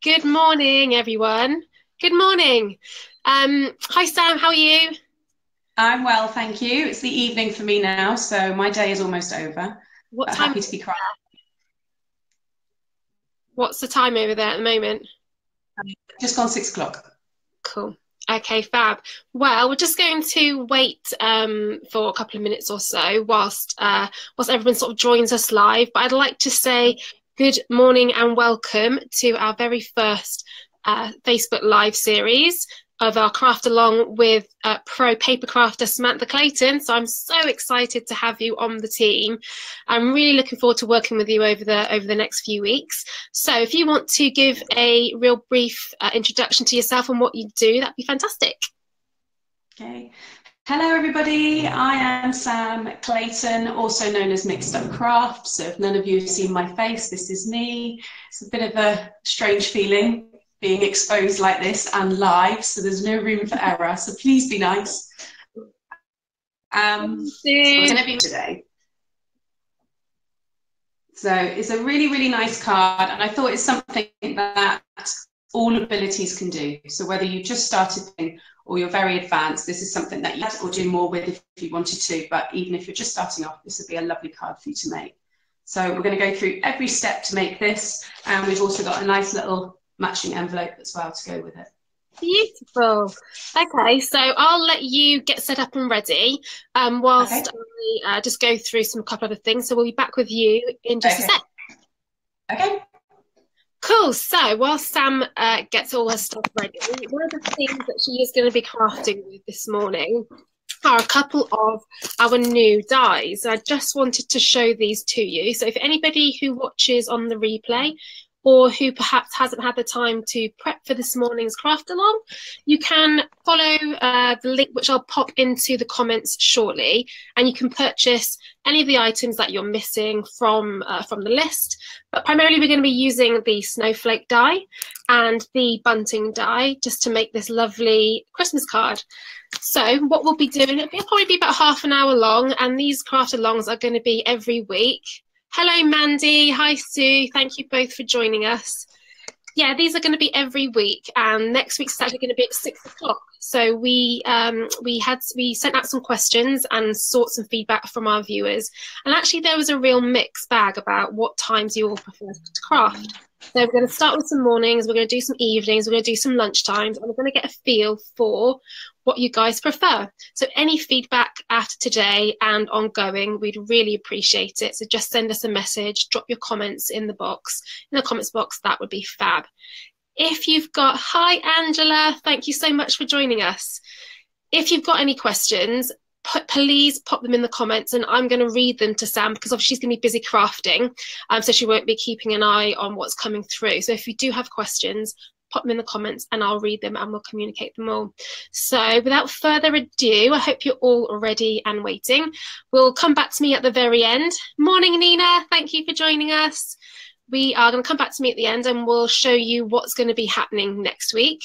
Good morning, everyone. Good morning. Hi, Sam. How are you? I'm well, thank you. It's the evening for me now, so my day is almost over, What but time? happy to be crying. What's the time over there at the moment? Just gone 6 o'clock. Cool. Okay, fab. Well, we're just going to wait for a couple of minutes or so whilst everyone sort of joins us live. But I'd like to say good morning and welcome to our very first Facebook Live series of our craft along with pro paper crafter Samantha Clayton. So I'm so excited to have you on the team. I'm really looking forward to working with you over the next few weeks. So if you want to give a real brief introduction to yourself and what you do, that'd be fantastic. Okay. Hello, everybody. I am Sam Clayton, also known as Mixedup Craft. So if none of you have seen my face, this is me. It's a bit of a strange feeling being exposed like this and live, so there's no room for error. So please be nice. So I'm going to be today. So it's a really, really nice card, and I thought it's something that all abilities can do. So whether you just started or you're very advanced, this is something that you can or do more with if you wanted to. But even if you're just starting off, this would be a lovely card for you to make. So we're going to go through every step to make this, and we've also got a nice little matching envelope as well to go with it. Beautiful. Okay, so I'll let you get set up and ready whilst I just go through a couple other things. So we'll be back with you in just a sec. Okay. Cool. So while Sam gets all her stuff ready, one of the things that she is going to be crafting with this morning are a couple of our new dies. I just wanted to show these to you. So if anybody who watches on the replay or who perhaps hasn't had the time to prep for this morning's craft along, you can follow the link which I'll pop into the comments shortly, and you can purchase any of the items that you're missing from the list. But primarily we're going to be using the snowflake die and the bunting die just to make this lovely Christmas card. So what we'll be doing, it'll probably be about half an hour long, and these craft alongs are going to be every week. Hello, Mandy. Hi, Sue. Thank you both for joining us. Yeah, these are going to be every week, and next week's actually going to be at 6 o'clock. So we sent out some questions and sought some feedback from our viewers, and actually there was a real mixed bag about what times you all prefer to craft. So we're going to start with some mornings, we're going to do some evenings, we're going to do some lunch times, and we're going to get a feel for what you guys prefer. So any feedback after today and ongoing, we'd really appreciate it. So just send us a message, drop your comments in the comments box, that would be fab. If you've got, hi Angela, thank you so much for joining us. If you've got any questions, please pop them in the comments, and I'm going to read them to Sam because obviously she's going to be busy crafting, so she won't be keeping an eye on what's coming through. So if you do have questions, pop them in the comments and I'll read them and we'll communicate them all. So without further ado, I hope you're all ready and waiting. We'll come back to me at the very end. Morning, Nina. Thank you for joining us. We are going to come back to me at the end and we'll show you what's going to be happening next week.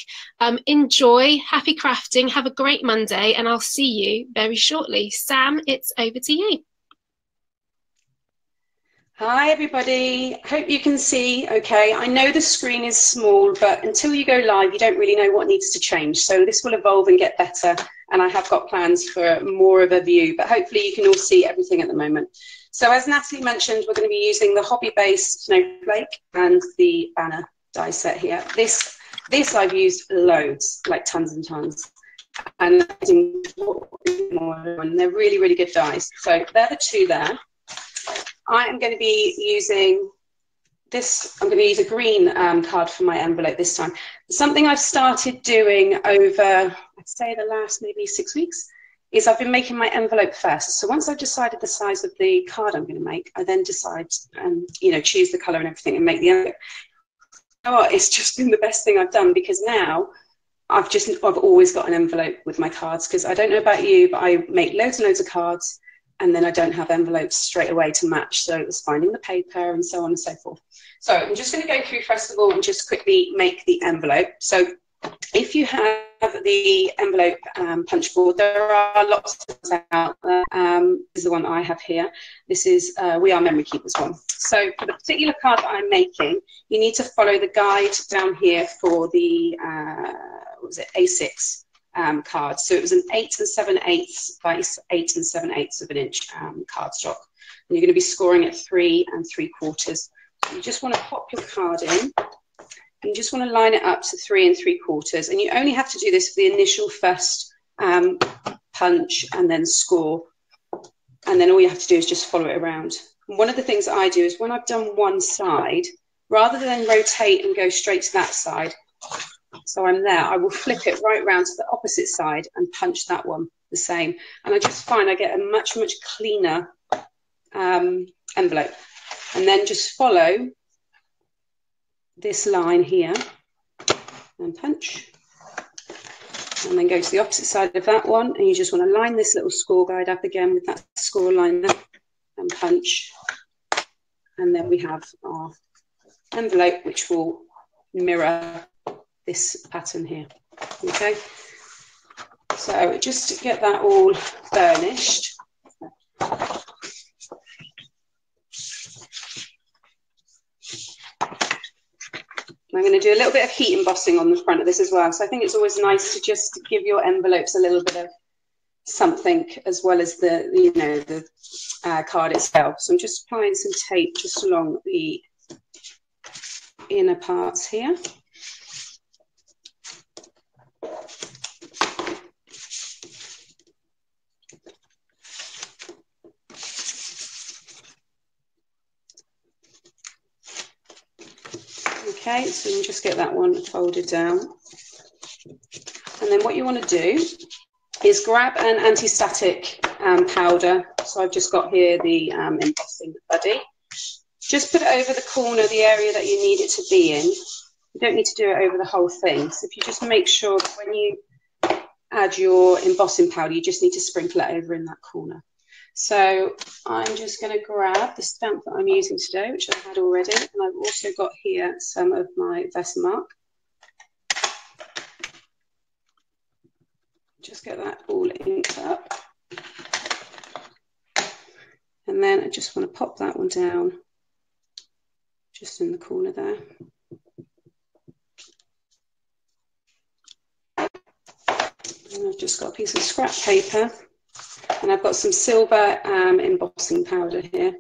Enjoy, happy crafting, have a great Monday, and I'll see you very shortly. Sam, it's over to you. Hi everybody, hope you can see okay. I know the screen is small, but until you go live you don't really know what needs to change, so this will evolve and get better, and I have got plans for more of a view, but hopefully you can all see everything at the moment. So as Natalie mentioned, we're going to be using the Hobbybase snowflake and the banner die set here. This I've used loads, like tons and tons, and they're really, really good dies. So they're the two there. I am going to be using this. I'm going to use a green card for my envelope this time. Something I've started doing over, I'd say the last maybe 6 weeks, is I've been making my envelope first. So once I've decided the size of the card I'm going to make, I then decide and choose the colour and everything and make the envelope. Oh, it's just been the best thing I've done, because now I've always got an envelope with my cards, because I don't know about you, but I make loads and loads of cards and then I don't have envelopes straight away to match. So it was finding the paper and so on and so forth. So I'm just going to go through first of all and just quickly make the envelope. So if you have the envelope punch board. There are lots of things out there. This is the one I have here. This is We Are Memory Keepers one. So for the particular card that I'm making, you need to follow the guide down here for the what was it, A6 card. So it was an 8 7/8 by 8 7/8 of an inch cardstock. And you're going to be scoring at 3 3/4. So you just want to pop your card in. You just want to line it up to 3 3/4, and you only have to do this for the initial first punch and then score, and then all you have to do is just follow it around. And one of the things that I do is when I've done one side, rather than rotate and go straight to that side, so I'm there, I will flip it right round to the opposite side and punch that one the same, and I just find I get a much cleaner envelope. And then just follow this line here and punch, and then go to the opposite side of that one, and you just want to line this little score guide up again with that score line there and punch, and then we have our envelope which will mirror this pattern here. Okay, so just to get that all burnished, I'm going to do a little bit of heat embossing on the front of this as well. So I think it's always nice to just give your envelopes a little bit of something as well as the, you know, the card itself. So I'm just applying some tape just along the inner parts here. Okay, so you can just get that one folded down. And then what you want to do is grab an anti-static powder. So I've just got here the embossing buddy. Just put it over the corner, the area that you need it to be in. You don't need to do it over the whole thing. So if you just make sure that when you add your embossing powder, you just need to sprinkle it over in that corner. So I'm just going to grab the stamp that I'm using today, which I had already, and I've also got here some of my Versamark. Just get that all inked up. And then I just want to pop that one down just in the corner there. And I've just got a piece of scrap paper. And I've got some silver embossing powder here.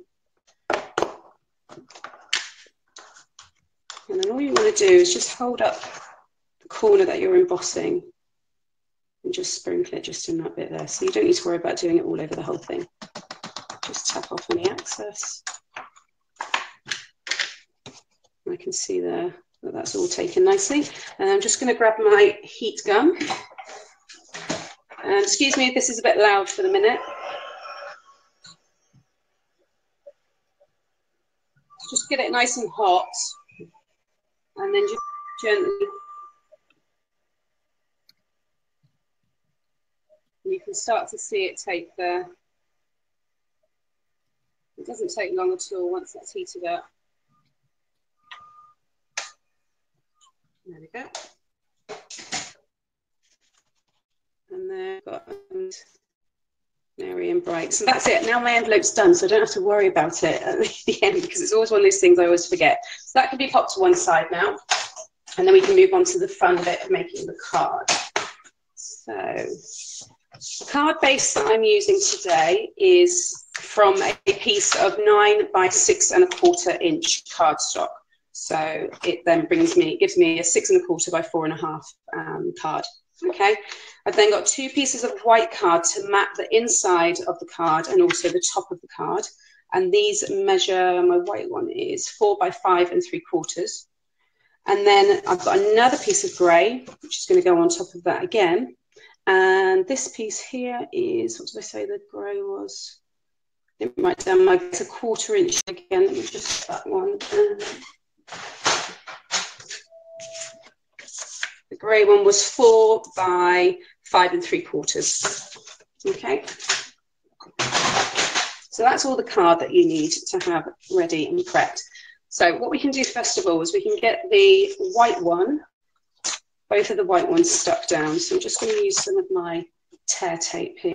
And then all you want to do is just hold up the corner that you're embossing and just sprinkle it just in that bit there. So you don't need to worry about doing it all over the whole thing. Just tap off any excess. I can see there that that's all taken nicely. And I'm just going to grab my heat gun. And excuse me if this is a bit loud for the minute. Just get it nice and hot, and then just gently. You can start to see it take there. It doesn't take long at all once that's heated up. There we go. And then I've got merry and bright. So that's it. Now my envelope's done, so I don't have to worry about it at the end, because it's always one of those things I always forget. So that can be popped to one side now. And then we can move on to the fun bit of making the card. So the card base that I'm using today is from a piece of 9 by 6 1/4 inch cardstock. So it then gives me a 6 1/4 by 4 1/2 card. Okay, I've then got 2 pieces of white card to map the inside of the card and also the top of the card. And these measure, my white one is 4 by 5 3/4. And then I've got another piece of grey, which is going to go on top of that again. And this piece here is, what did I say the grey was? I didn't write down, it's a 1/4 inch again. Let me just that one. The grey one was 4 by 5 3/4. Okay. So that's all the card that you need to have ready and prepped. So what we can do first of all is we can get the white one both of the white ones stuck down. So I'm just going to use some of my tear tape here.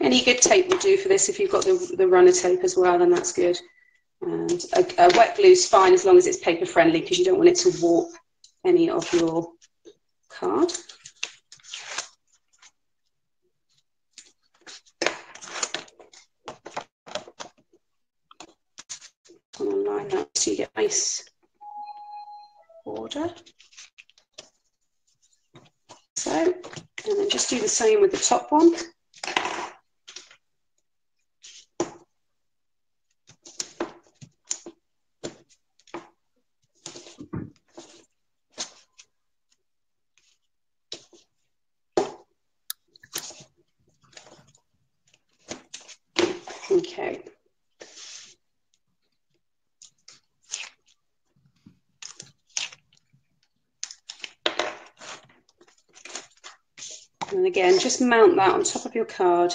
Any good tape will do for this. If you've got the runner tape as well, then that's good. And a wet glue is fine as long as it's paper friendly, because you don't want it to warp any of your card. I'm going to line that so you get a nice border. So, and then just do the same with the top one. Okay. And again, just mount that on top of your card.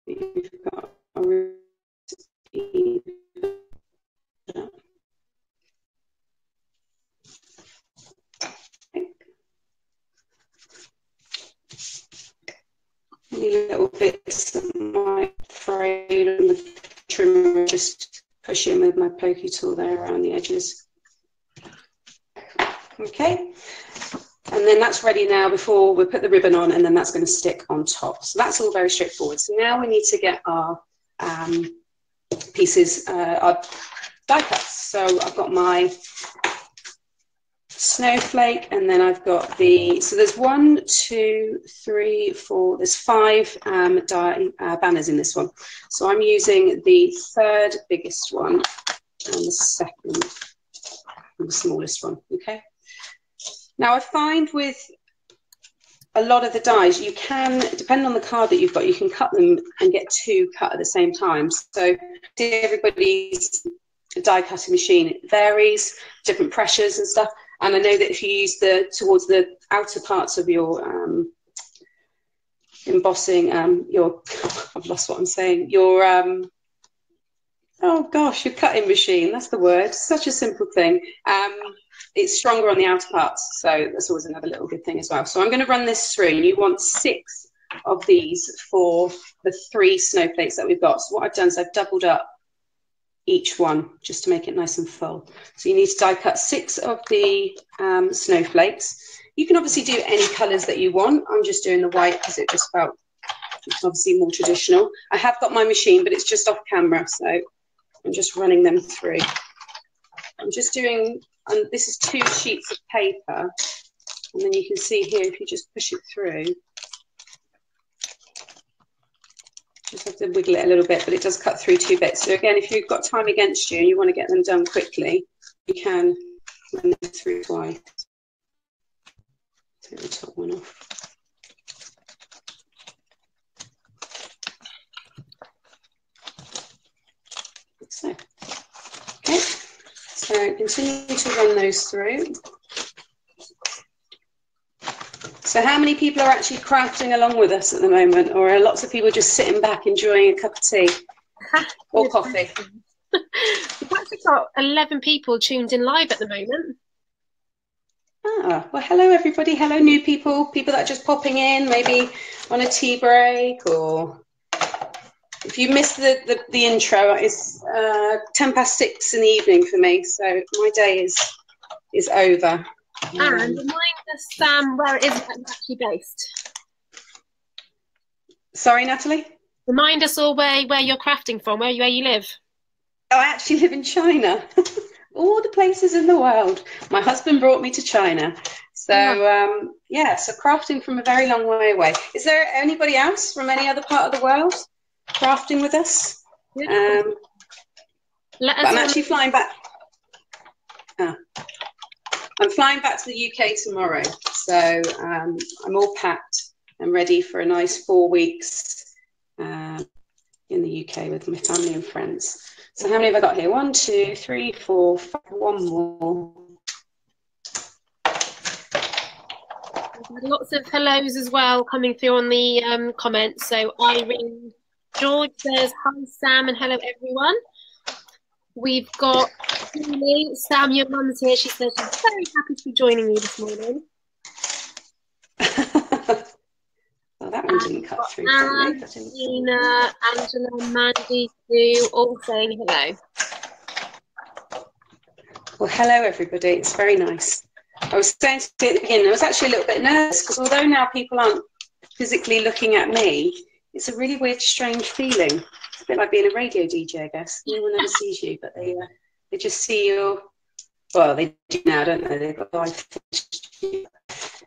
You've got a any little bits that might fray and the trimmer, just push in with my pokey tool there around the edges. Okay, and then that's ready now before we put the ribbon on, and then that's going to stick on top. So that's all very straightforward. So now we need to get our pieces, our die cuts. So I've got my snowflake, and then I've got so there's 1, 2, 3, 4, there's 5 banners in this one. So I'm using the third biggest one and the second and the smallest one, okay? Now I find with a lot of the dies, you can, depending on the card that you've got, you can cut them and get 2 cut at the same time. So everybody's die cutting machine, it varies, different pressures and stuff. And I know that if you use towards the outer parts of your embossing, I've lost what I'm saying, your, oh gosh, your cutting machine, that's the word, such a simple thing. It's stronger on the outer parts, so that's always another little good thing as well. So I'm going to run this through, and you want 6 of these for the 3 snowflakes that we've got. So what I've done is I've doubled up each one just to make it nice and full. So you need to die cut 6 of the snowflakes. You can obviously do any colours that you want. I'm just doing the white because it just felt obviously more traditional. I have got my machine, but it's just off camera, so I'm just running them through. I'm just doing, and this is 2 sheets of paper, and then you can see here if you just push it through, just have to wiggle it a little bit, but it does cut through 2 bits. So again, if you've got time against you and you want to get them done quickly, you can run them through twice. Take the top one off. So, okay, so continue to run those through. So how many people are actually crafting along with us at the moment, or are lots of people just sitting back enjoying a cup of tea or coffee? We've actually got 11 people tuned in live at the moment. Ah, well, hello everybody. Hello new people, people that are just popping in, maybe on a tea break, or if you missed the intro, it's 6:10 in the evening for me, so my day is over. And remind us, Sam, where it is that you're actually based. Sorry, Natalie? Remind us all where you're crafting from, where you live. Oh, I actually live in China. All the places in the world. My husband brought me to China. So, yeah, so crafting from a very long way away. Is there anybody else from any other part of the world crafting with us? I'm actually flying back. I'm flying back to the UK tomorrow. So I'm all packed and ready for a nice 4 weeks in the UK with my family and friends. So how many have I got here? 1, 2, 3, 4, 5, 1 more. Lots of hellos as well coming through on the comments. So Irene, George says, hi, Sam, and hello, everyone. We've got Julie. Sam, your mum's here. She says she's very happy to be joining you this morning. Well, that one didn't cut through properly. Nina, Angela, Mandy, Sue, all saying hello. Well, hello, everybody. It's very nice. I was saying to you at the beginning, I was actually a little bit nervous because although now people aren't physically looking at me, it's a really weird, strange feeling. It's a bit like being a radio DJ, I guess. No one ever sees you, but they just see you. Well, they do now, don't they? They've got live.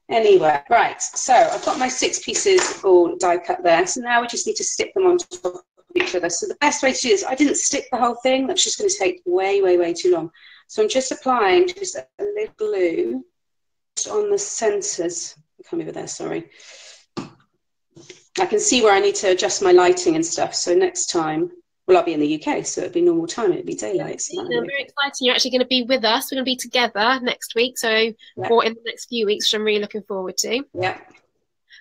Anyway, right. So I've got my 6 pieces all die cut there. So now we just need to stick them on top of each other. So the best way to do this, I didn't stick the whole thing. That's just going to take way, way, way too long. So I'm just applying just a little glue just on the centres. Come over there, sorry. I can see where I need to adjust my lighting and stuff. So next time, well, I'll be in the UK, so it'd be normal time. It'd be daylight. So very exciting. You're actually going to be with us. We're going to be together next week, so or in the next few weeks, which I'm really looking forward to. Yeah.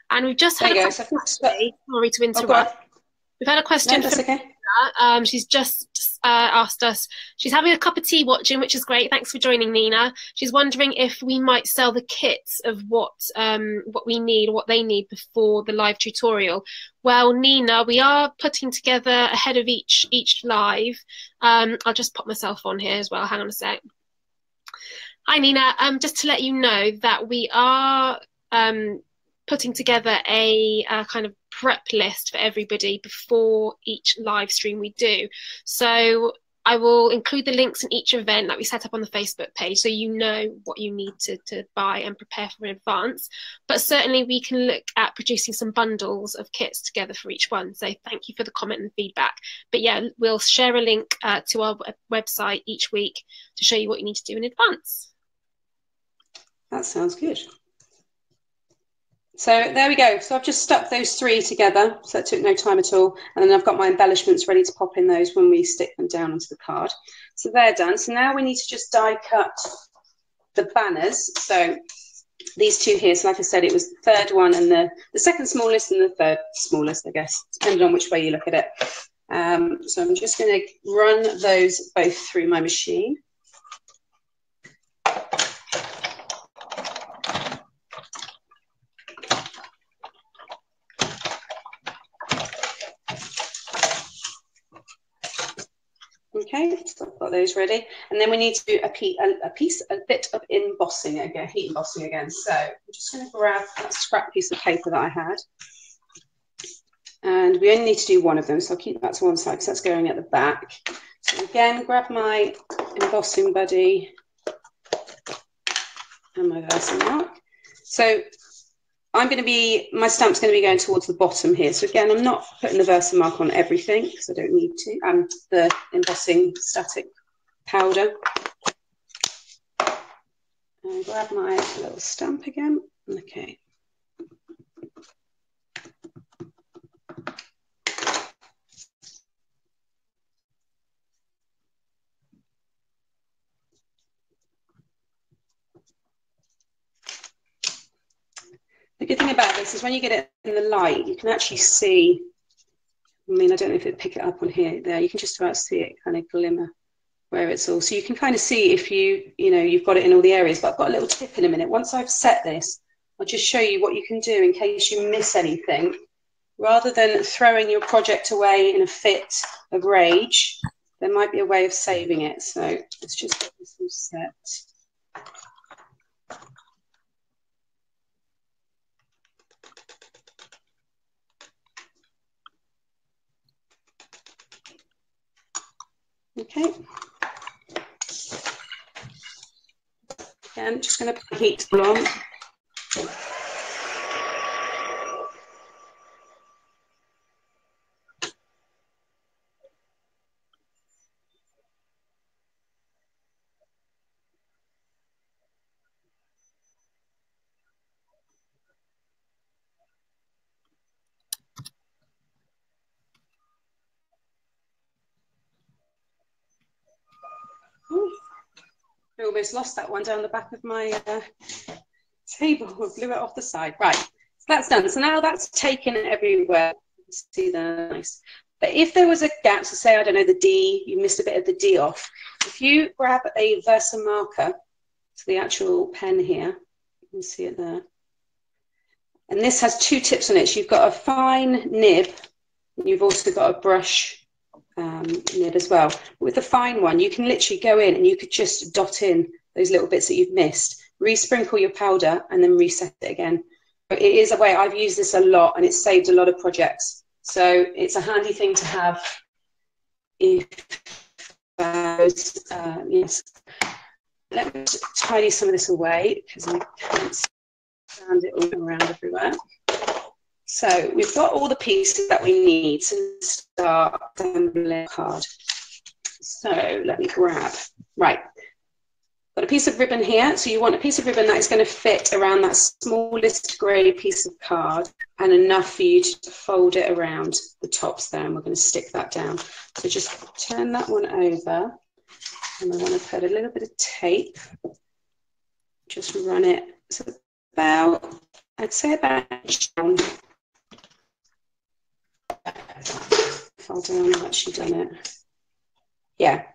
And we've just had a question. Sorry to interrupt. We've had a question from she's just asked us. She's having a cup of tea watching, which is great. Thanks for joining, Nina. She's wondering if we might sell the kits of what we need, what they need before the live tutorial. Well, Nina, we are putting together ahead of each live. I'll just pop myself on here as well. Hang on a sec. Hi, Nina. Just to let you know that we are putting together a kind of prep list for everybody before each live stream we do. So I will include the links in each event that we set up on the Facebook page, so you know what you need to buy and prepare for in advance. But certainly we can look at producing some bundles of kits together for each one. So thank you for the comment and feedback. But yeah, we'll share a link to our website each week to show you what you need to do in advance. That sounds good. So there we go. So I've just stuck those 3 together. So that took no time at all. And then I've got my embellishments ready to pop in those when we stick them down onto the card. So they're done. So now we need to just die cut the banners. So these 2 here. So like I said, it was the 3rd one and the 2nd smallest and the 3rd smallest, I guess, depending on which way you look at it. So I'm just going to run those both through my machine. Okay, so I've got those ready, and then we need to do a bit of embossing again, heat embossing again. So I'm just going to grab that scrap piece of paper that I had, and we only need to do one of them, so I'll keep that to one side because that's going at the back. So again, grab my embossing buddy and my Versamark. So my stamp's going to be going towards the bottom here. So again, I'm not putting the Versamark on everything because I don't need to. The embossing static powder. And grab my little stamp again. Okay. The good thing about this is when you get it in the light, you can actually see, I mean, I don't know if it'd pick it up on here, there, you can just about see it kind of glimmer where it's all. So you can kind of see if you've got it in all the areas, but I've got a little tip in a minute. Once I've set this, I'll just show you what you can do in case you miss anything. Rather than throwing your project away in a fit of rage, there might be a way of saving it. So let's just get this all set. Okay. Again, I'm just going to put heat on. I almost lost that one down the back of my table. I blew it off the side. Right, so that's done. So now that's taken everywhere. See that? Nice. But if there was a gap, so say, I don't know, the D, you missed a bit of the D off, if you grab a Versa marker, so the actual pen here, you can see it there, and this has two tips on it. So you've got a fine nib, and you've also got a brush nib as well. With the fine one, you can literally go in and you could just dot in those little bits that you've missed, re-sprinkle your powder, and then reset it again. But it is a way, I've used this a lot, and it's saved a lot of projects. So it's a handy thing to have if yes. Let me just tidy some of this away because I can't stand it all around everywhere. So we've got all the pieces that we need to start assembling a card. So let me grab, right. Got a piece of ribbon here. So you want a piece of ribbon that is going to fit around that smallest grey piece of card and enough for you to fold it around the tops there, and we're going to stick that down. So just turn that one over, and we want to put a little bit of tape, just run it, so about, I'd say about an inch down. Fall down, I've actually done it. Yeah,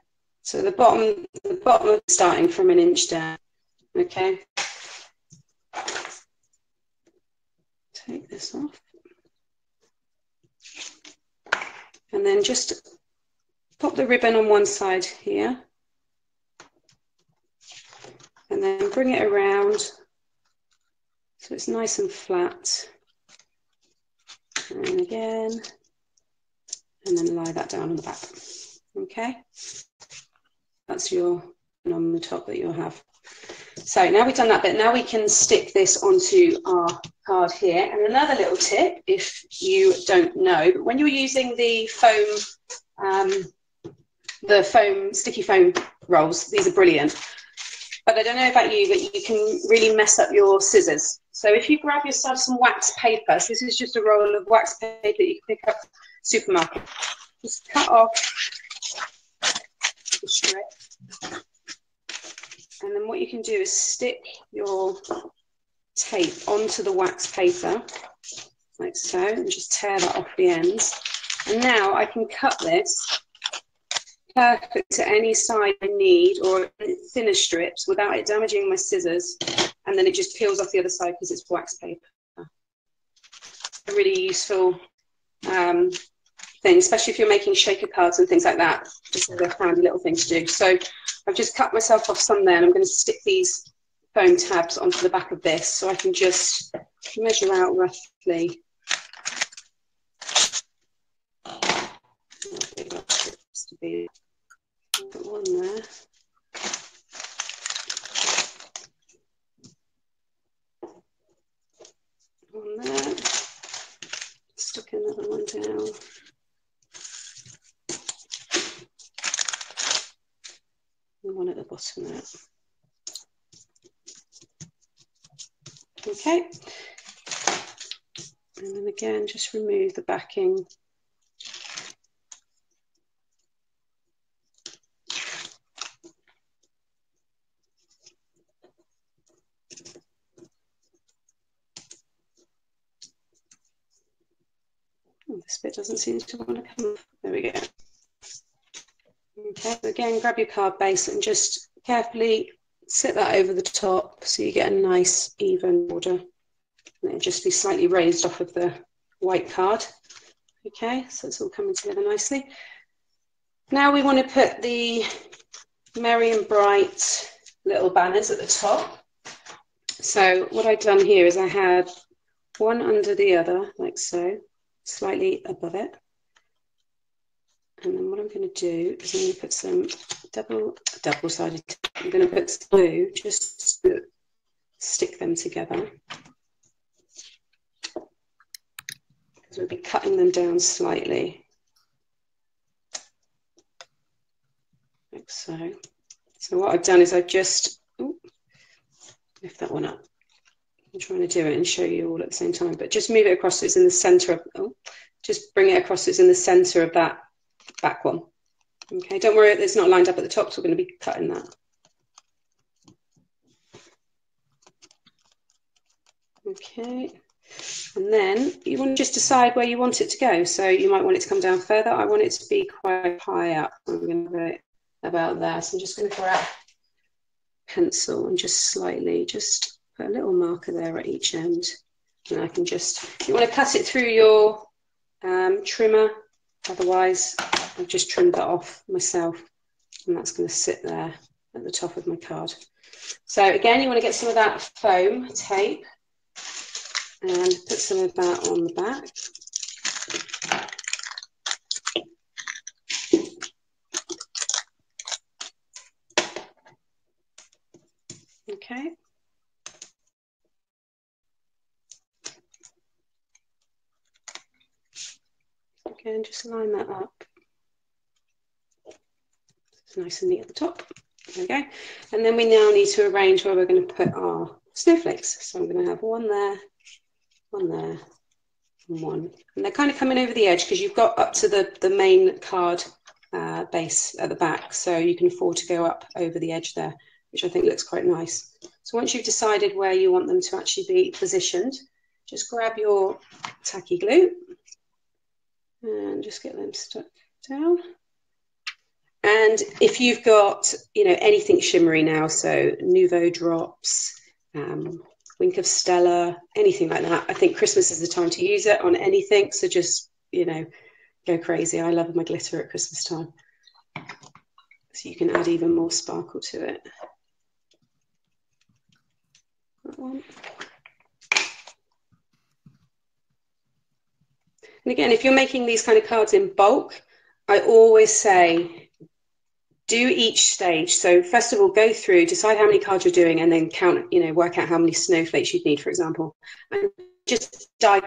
so the bottom is starting from an inch down, okay? Take this off. And then just pop the ribbon on one side here. And then bring it around so it's nice and flat. And again, and then lie that down on the back. Okay, that's your on the top that you'll have. So now we've done that bit, now we can stick this onto our card here. And another little tip, if you don't know, but when you're using the foam, sticky foam rolls, these are brilliant. But I don't know about you, but you can really mess up your scissors. So if you grab yourself some wax paper, so this is just a roll of wax paper that you can pick up at the supermarket. Just cut off the strip. And then what you can do is stick your tape onto the wax paper, like so, and just tear that off the ends. And now I can cut this perfect to any side I need, or thinner strips, without it damaging my scissors, and then it just peels off the other side because it's wax paper. A really useful thing, especially if you're making shaker cards and things like that. Just a handy little thing to do. So I've just cut myself off some there, and I'm going to stick these foam tabs onto the back of this, so I can just measure out roughly. To be put one there. One there. Stuck another one down. And one at the bottom there. Okay. And then again, just remove the backing. This bit doesn't seem to want to come off. There we go. Okay, again, grab your card base and just carefully sit that over the top so you get a nice even border. And it'll just be slightly raised off of the white card. Okay, so it's all coming together nicely. Now we want to put the merry and bright little banners at the top. So what I've done here is I had one under the other, like so, slightly above it. And then what I'm going to do is I'm going to put some double-sided tape. I'm going to put some glue just to stick them together. Because we'll be cutting them down slightly. Like so. So what I've done is I've just lift that one up. I'm trying to do it and show you all at the same time, but just move it across so it's in the center of, just bring it across so it's in the center of that back one. Okay, don't worry, it's not lined up at the top, so we're going to be cutting that. Okay, And then you want to just decide where you want it to go. So you might want it to come down further. I want it to be quite high up. I'm going to put it about there. So I'm just going to grab a pencil and just slightly just put a little marker there at each end. And I can just, you want to cut it through your trimmer. Otherwise, I've just trimmed that off myself. And that's going to sit there at the top of my card. So again, you want to get some of that foam tape and put some of that on the back. Okay. Again, just line that up. It's nice and neat at the top. There we go. And then we now need to arrange where we're going to put our snowflakes. So I'm going to have one there, and one. And they're kind of coming over the edge because you've got up to the main card base at the back. So you can afford to go up over the edge there, which I think looks quite nice. So once you've decided where you want them to actually be positioned, just grab your tacky glue and just get them stuck down. And if you've got, you know, anything shimmery now, so Nouveau drops, Wink of Stella, anything like that, I think Christmas is the time to use it on anything. So just, you know, go crazy. I love my glitter at Christmas time. So you can add even more sparkle to it. That one. And again, if you're making these kind of cards in bulk, I always say, do each stage. So first of all, go through, decide how many cards you're doing, and then count, you know, work out how many snowflakes you'd need, for example. And just dive,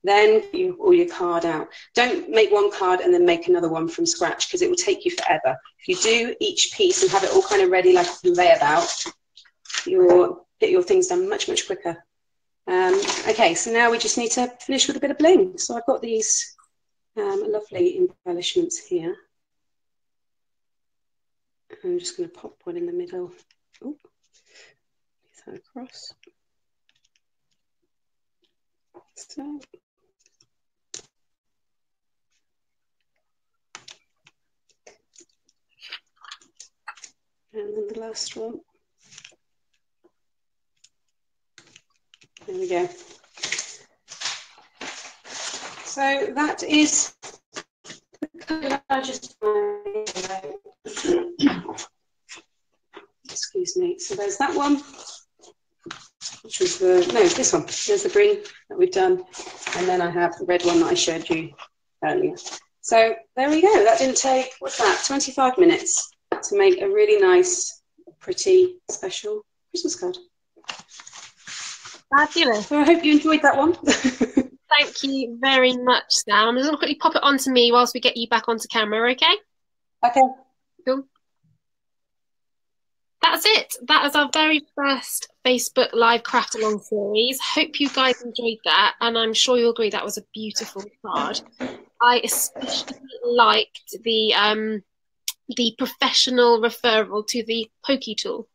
then you all your card out. Don't make one card and then make another one from scratch, because it will take you forever. If you do each piece and have it all kind of ready, like a layabout, you'll get your things done much, much quicker. Okay, so now we just need to finish with a bit of bling. So I've got these lovely embellishments here. I'm just going to pop one in the middle. Oh, that across. So. And then the last one. There we go. So that is the largest. Excuse me. So there's that one, which was this one. There's the green that we've done, and then I have the red one that I showed you earlier. So there we go. That didn't take, what's that, 25 minutes to make a really nice, pretty, special Christmas card. Fabulous. So I hope you enjoyed that one. Thank you very much, Sam. I'm just going to quickly pop it onto me whilst we get you back onto camera, okay? Okay. Cool. That's it. That is our very first Facebook Live Craft Along series. Hope you guys enjoyed that, and I'm sure you'll agree that was a beautiful card. I especially liked the professional referral to the pokey tool.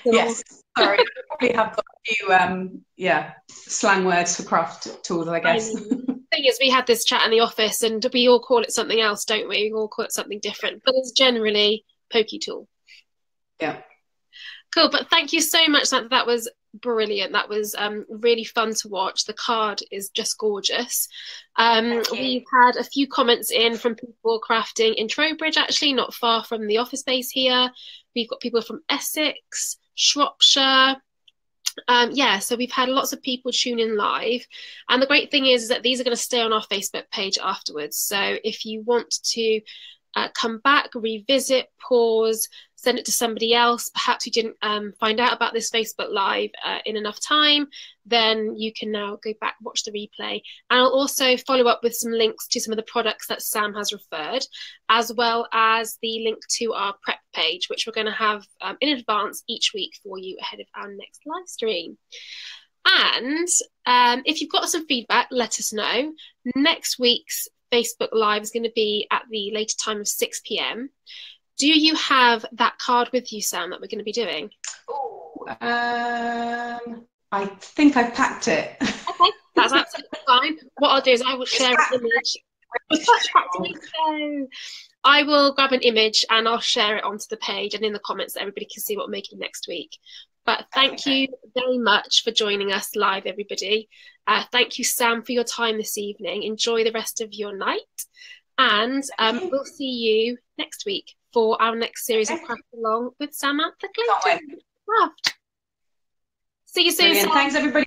Yes, sorry, we probably have got a few slang words for craft tools, I guess. Thing is, we had this chat in the office and we all call it something else, don't we? We all call it something different, but it's generally pokey tool. Yeah. Cool, but thank you so much. That was brilliant. That was really fun to watch. The card is just gorgeous. We've had a few comments in from people crafting in Trowbridge, actually, not far from the office base here. We've got people from Essex, Shropshire. So we've had lots of people tune in live, and the great thing is that these are going to stay on our Facebook page afterwards. So if you want to come back, revisit, pause, send it to somebody else, perhaps you didn't find out about this Facebook Live in enough time, then you can now go back, watch the replay. And I'll also follow up with some links to some of the products that Sam has referred, as well as the link to our prep page, which we're going to have in advance each week for you ahead of our next live stream. And if you've got some feedback, let us know. Next week's Facebook Live is going to be at the later time of 6 p.m. Do you have that card with you, Sam, that we're going to be doing? Oh, I think I've packed it. Okay, that's absolutely fine. What I'll do is I will share an image. No. I will grab an image and I'll share it onto the page and in the comments so everybody can see what we're making next week. But thank you very much for joining us live, everybody. Thank you, Sam, for your time this evening. Enjoy the rest of your night. And we'll see you next week for our next series of Craft Along with Samantha Clayton. See you soon. Thanks, everybody.